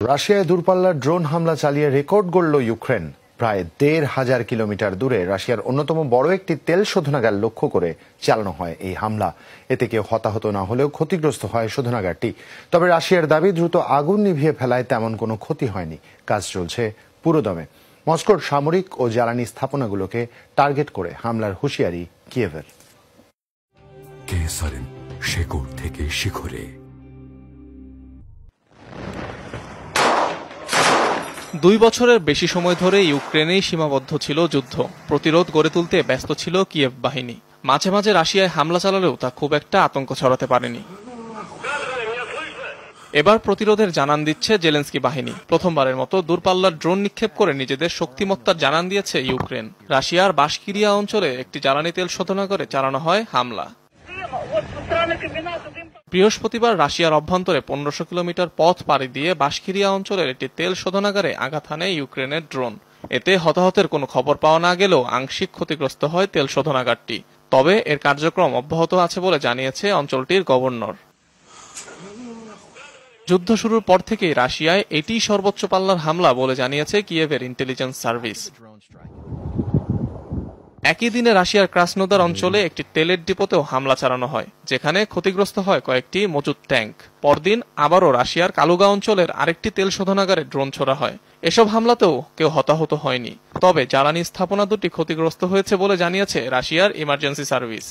রাশিয়ায় দূরপাল্লার ড্রোন হামলা চালিয়ে রেকর্ড গড়ল ইউক্রেন। প্রায় ১,৫০০ কিলোমিটার দূরে রাশিয়ার অন্যতম বড় একটি তেল শোধনাগার লক্ষ্য করে চালানো হয় এই হামলা। এতে কেউ হতাহত না হলেও ক্ষতিগ্রস্ত হয় শোধনাগারটি। তবে রাশিয়ার দাবি, দ্রুত আগুন নিভিয়ে ফেলায় তেমন কোনো ক্ষতি হয়নি। কাজ চলছে পুরোদমে। মস্কোর সামরিক ও জ্বালানি স্থাপনাগুলোকে টার্গেট করে হামলার হুঁশিয়ারি কিয়েভের। শেকড় থেকে শিখরে। ২ বছরের বেশি সময় ধরে ইউক্রেনেই সীমাবদ্ধ ছিল যুদ্ধ। প্রতিরোধ গড়ে তুলতে ব্যস্ত ছিল কিয়েভ বাহিনী। মাঝে মাঝে রাশিয়ায় হামলা চালালেও তা খুব একটা আতঙ্ক ছড়াতে পারেনি। এবার প্রতিরোধের জানান দিচ্ছে জেলেন্সকি বাহিনী। প্রথমবারের মতো দূরপাল্লার ড্রোন নিক্ষেপ করে নিজেদের শক্তিমত্তার জানান দিয়েছে ইউক্রেন। রাশিয়ার বাশকিরিয়া অঞ্চলে একটি জ্বালানি তেল শোধনাগারে চালানো হয় হামলা। বৃহস্পতিবার রাশিয়ার অভ্যন্তরে ১৫০০ কিলোমিটার পথ পাড়ি দিয়ে বাশকিরিয়া অঞ্চলের একটি তেল শোধনাগারে আঘাত হানে ইউক্রেনের ড্রোন। এতে হতাহতের কোনো খবর পাওয়া না গেলেও আংশিক ক্ষতিগ্রস্ত হয় তেল শোধনাগারটি। তবে এর কার্যক্রম অব্যাহত আছে বলে জানিয়েছে অঞ্চলটির গভর্নর। যুদ্ধ শুরুর পর থেকেই রাশিয়ায় এটিই সর্বোচ্চ পাল্লার হামলা বলে জানিয়েছে কিয়েভের ইন্টেলিজেন্স সার্ভিস। একই দিনে রাশিয়ার ক্রাসনোদার অঞ্চলে একটি তেলের ডিপোতেও হামলা চালানো হয়, যেখানে ক্ষতিগ্রস্ত হয় কয়েকটি মজুত ট্যাঙ্ক। পরদিন আবারও রাশিয়ার কালুগা অঞ্চলের আরেকটি তেল শোধনাগারে ড্রোন ছোড়া হয়। এসব হামলাতেও কেউ হতাহত হয়নি। তবে জ্বালানি স্থাপনা দুটি ক্ষতিগ্রস্ত হয়েছে বলে জানিয়েছে রাশিয়ার ইমার্জেন্সি সার্ভিস।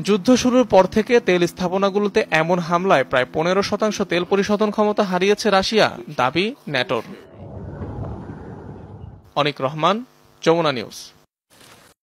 যুদ্ধ শুরুর পর থেকে তেল স্থাপনাগুলোতে এমন হামলায় প্রায় ১৫% তেল পরিশোধন ক্ষমতা হারিয়েছে রাশিয়া, দাবি ন্যাটোর। অনিক রহমান, যমুনা নিউজ।